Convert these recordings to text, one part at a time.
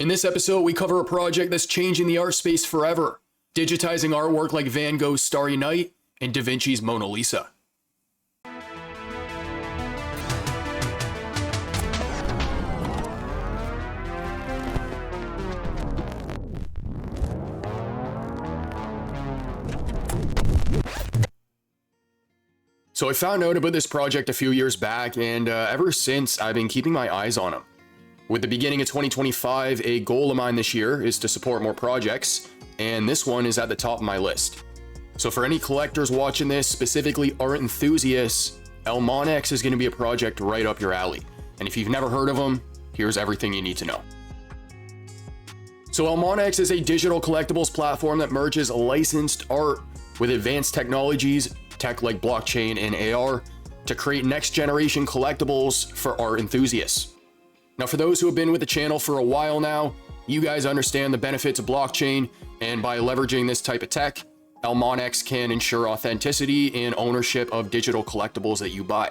In this episode, we cover a project that's changing the art space forever, digitizing artwork like Van Gogh's Starry Night and Da Vinci's Mona Lisa. So I found out about this project a few years back, and ever since I've been keeping my eyes on them. With the beginning of 2025, a goal of mine this year is to support more projects, and this one is at the top of my list. So for any collectors watching this, specifically art enthusiasts, ElmonX is going to be a project right up your alley. And if you've never heard of them, here's everything you need to know. So ElmonX is a digital collectibles platform that merges licensed art with advanced technologies, tech like blockchain and AR, to create next generation collectibles for art enthusiasts. Now, for those who have been with the channel for a while now, you guys understand the benefits of blockchain, and by leveraging this type of tech, ElmonX can ensure authenticity and ownership of digital collectibles that you buy.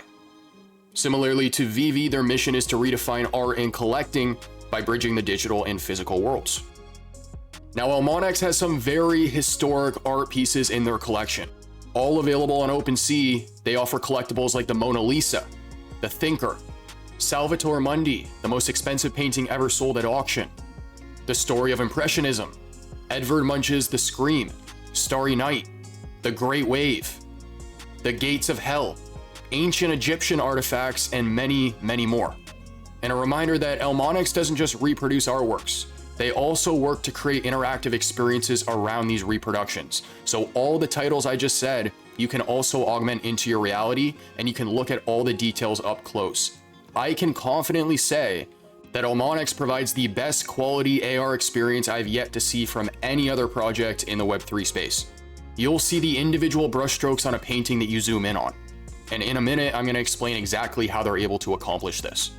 Similarly to 𝗕𝗵, their mission is to redefine art and collecting by bridging the digital and physical worlds. Now, ElmonX has some very historic art pieces in their collection. All available on OpenSea, they offer collectibles like the Mona Lisa, the Thinker, 𝗖𝗵𝗵 𝗠𝗏, the most expensive painting ever sold at auction, the Story of Impressionism, Edvard Munch's The Scream, Starry Night, The Great Wave, The Gates of Hell, ancient Egyptian artifacts, and many, many more. And a reminder that ElmonX doesn't just reproduce artworks, they also work to create interactive experiences around these reproductions. So all the titles I just said, you can also augment into your reality, and you can look at all the details up close. I can confidently say that ElmonX provides the best quality AR experience I've yet to see from any other project in the Web3 space. You'll see the individual brushstrokes on a painting that you zoom in on. And in a minute, I'm going to explain exactly how they're able to accomplish this.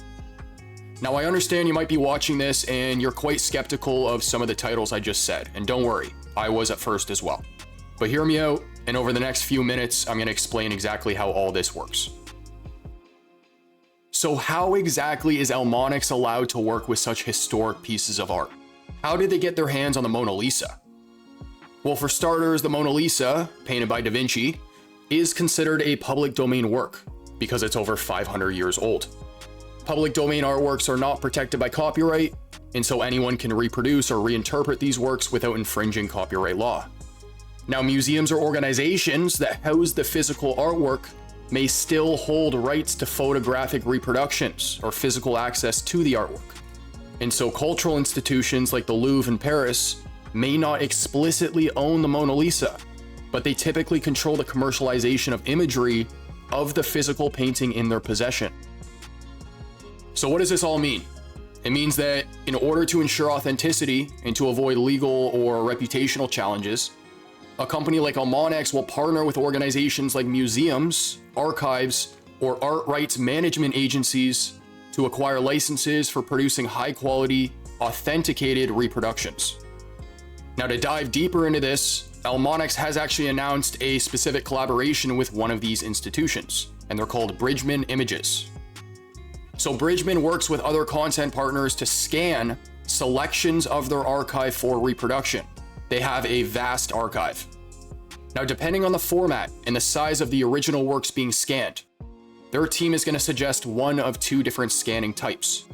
Now, I understand you might be watching this and you're quite skeptical of some of the titles I just said. And don't worry, I was at first as well. But hear me out, and over the next few minutes, I'm going to explain exactly how all this works. So how exactly is ElmonX allowed to work with such historic pieces of art? How did they get their hands on the Mona Lisa? Well, for starters, the Mona Lisa, painted by Da Vinci, is considered a public domain work because it's over 500 years old. Public domain artworks are not protected by copyright, and so anyone can reproduce or reinterpret these works without infringing copyright law. Now, museums or organizations that house the physical artwork may still hold rights to photographic reproductions or physical access to the artwork. And so cultural institutions like the Louvre in Paris may not explicitly own the Mona Lisa, but they typically control the commercialization of imagery of the physical painting in their possession. So what does this all mean? It means that in order to ensure authenticity and to avoid legal or reputational challenges, a company like ElmonX will partner with organizations like museums, archives, or art rights management agencies to acquire licenses for producing high-quality, authenticated reproductions. Now, to dive deeper into this, ElmonX has actually announced a specific collaboration with one of these institutions, and they're called 𝗵𝗔𝗏. So 𝗵𝗔𝗏 works with other content partners to scan selections of their archive for reproduction. They have a vast archive. Now, depending on the format and the size of the original works being scanned, their team is going to suggest one of two different scanning types,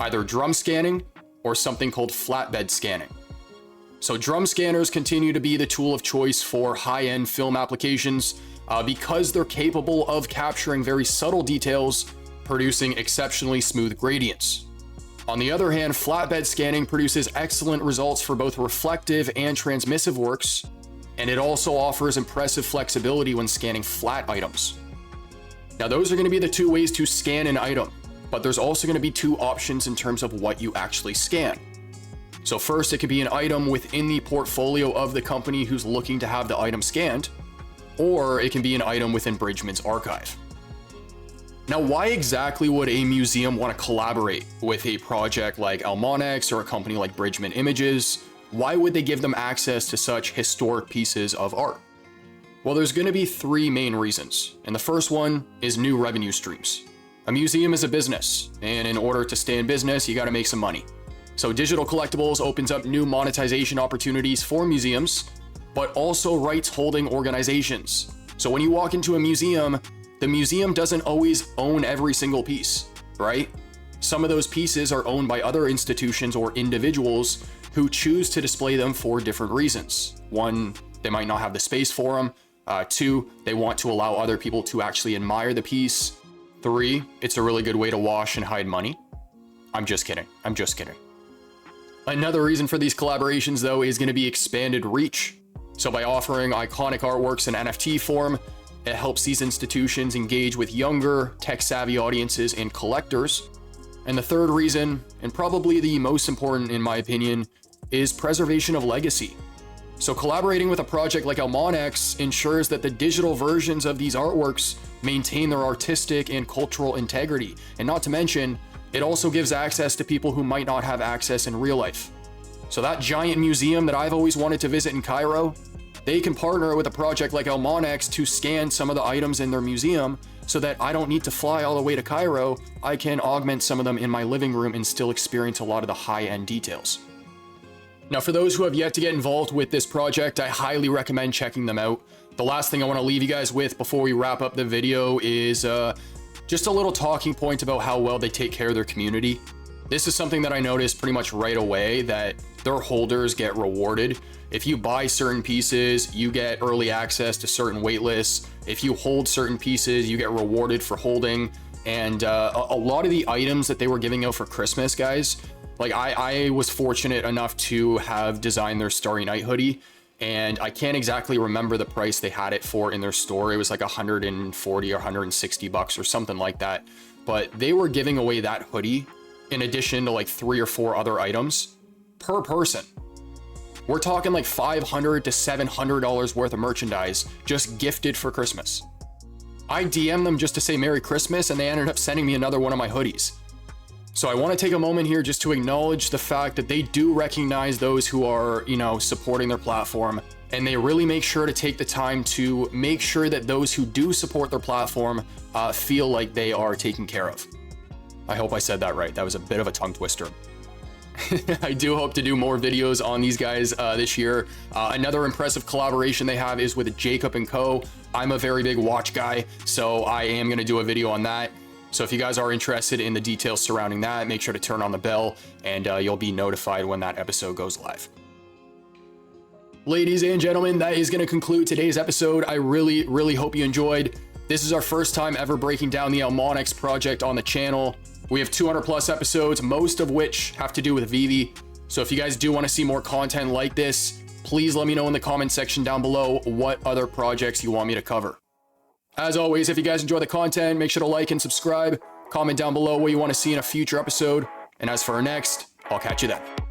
either drum scanning or something called flatbed scanning. So drum scanners continue to be the tool of choice for high-end film applications because they're capable of capturing very subtle details, producing exceptionally smooth gradients. On the other hand, flatbed scanning produces excellent results for both reflective and transmissive works, and it also offers impressive flexibility when scanning flat items. Now, those are going to be the two ways to scan an item, but there's also going to be two options in terms of what you actually scan. So first, it could be an item within the portfolio of the company who's looking to have the item scanned, or it can be an item within 𝗵𝗔𝗏's archive. Now, why exactly would a museum want to collaborate with a project like ElmonX or a company like 𝗵𝗔𝗏? Why would they give them access to such historic pieces of art? Well, there's going to be three main reasons, and the first one is new revenue streams. A museum is a business, and in order to stay in business, you got to make some money. So digital collectibles opens up new monetization opportunities for museums, but also rights holding organizations. So when you walk into a museum, the museum doesn't always own every single piece, right? Some of those pieces are owned by other institutions or individuals who choose to display them for different reasons. One, they might not have the space for them. Two, they want to allow other people to actually admire the piece. Three, it's a really good way to wash and hide money. I'm just kidding. I'm just kidding. Another reason for these collaborations, though, is going to be expanded reach. So by offering iconic artworks in NFT form, it helps these institutions engage with younger, tech-savvy audiences and collectors. And the third reason, and probably the most important in my opinion, is preservation of legacy. So collaborating with a project like 𝗖𝗵𝗍𝒻 ensures that the digital versions of these artworks maintain their artistic and cultural integrity. And not to mention, it also gives access to people who might not have access in real life. So that giant museum that I've always wanted to visit in Cairo, they can partner with a project like 𝗖𝗵𝗍𝒻 to scan some of the items in their museum so that I don't need to fly all the way to Cairo. I can augment some of them in my living room and still experience a lot of the high-end details. Now, for those who have yet to get involved with this project, I highly recommend checking them out. The last thing I want to leave you guys with before we wrap up the video is just a little talking point about how well they take care of their community. This is something that I noticed pretty much right away, that their holders get rewarded. If you buy certain pieces, you get early access to certain waitlists. If you hold certain pieces, you get rewarded for holding. And a lot of the items that they were giving out for Christmas, guys, like I was fortunate enough to have designed their Starry Night hoodie, and I can't exactly remember the price they had it for in their store. It was like 140 or 160 bucks or something like that. But they were giving away that hoodie in addition to like 3 or 4 other items per person. We're talking like $500 to $700 worth of merchandise just gifted for Christmas. I DM'd them just to say Merry Christmas, and they ended up sending me another one of my hoodies. So I want to take a moment here just to acknowledge the fact that they do recognize those who are, supporting their platform, and they really make sure to take the time to make sure that those who do support their platform feel like they are taken care of. I hope I said that right. That was a bit of a tongue twister. I do hope to do more videos on these guys this year. Another impressive collaboration they have is with 𝗕𝗵𝗵_𝗏. I'm a very big watch guy, so I am going to do a video on that. So if you guys are interested in the details surrounding that, make sure to turn on the bell, and you'll be notified when that episode goes live. Ladies and gentlemen, that is going to conclude today's episode. I really, really hope you enjoyed. This is our first time ever breaking down the 𝗖𝗵𝗍𝒻 project on the channel. We have 200 plus episodes, most of which have to do with 𝗕𝗵. So if you guys do want to see more content like this, please let me know in the comment section down below what other projects you want me to cover. As always, if you guys enjoy the content, make sure to like and subscribe. Comment down below what you want to see in a future episode. And as for our next, I'll catch you then.